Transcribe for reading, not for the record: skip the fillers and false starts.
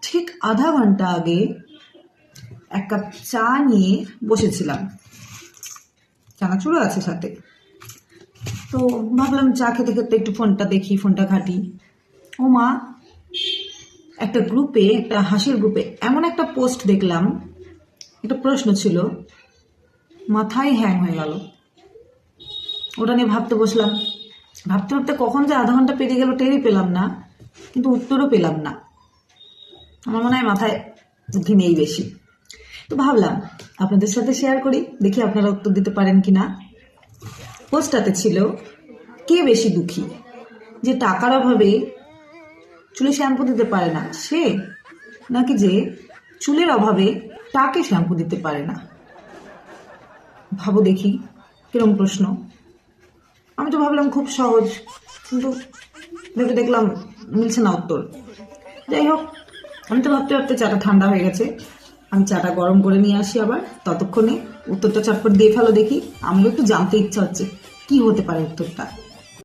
ঠিক আধা ঘন্টা আগে এক কাপ চা নিয়ে বসেছিলাম, চানাচুরও আছে সাথে। তো ভাবলাম চা খেতে খেতে একটু ফোনটা দেখি, ফোনটা ঘাঁটি। ও মা, একটা গ্রুপে, একটা হাসির গ্রুপে এমন একটা পোস্ট দেখলাম, একটা প্রশ্ন ছিল, মাথায় হ্যাং হয়ে গেল। ওটা নিয়ে ভাবতে বসলাম। ভাবতে ভাবতে কখন যে আধা ঘন্টা পেরিয়ে গেল টেরই পেলাম না, কিন্তু উত্তরও পেলাম না। আমার মনে হয় মাথায় বুদ্ধি নেই বেশি। তো ভাবলাম আপনাদের সাথে শেয়ার করি, দেখি আপনারা উত্তর দিতে পারেন কিনা। পোস্টটাতে ছিল, কে বেশি দুঃখী, যে টাকার অভাবে চুলে শ্যাম্পু দিতে পারে না সে, নাকি যে চুলের অভাবে টাকে শ্যাম্পু দিতে পারে না? ভাবো দেখি কিরম প্রশ্ন। আমি তো ভাবলাম খুব সহজ, কিন্তু ভেবে দেখলাম মিলছে না উত্তর। যাই হোক, আমি তো ভাবতে ভাবতে চাটা ঠান্ডা হয়ে গেছে। আমি চাটা গরম করে নিয়ে আসি আবার, ততক্ষণে উত্তরটা চটপট দিয়ে ফেলো দেখি। আমারও একটু জানতে ইচ্ছা হচ্ছে কি হতে পারে উত্তরটা।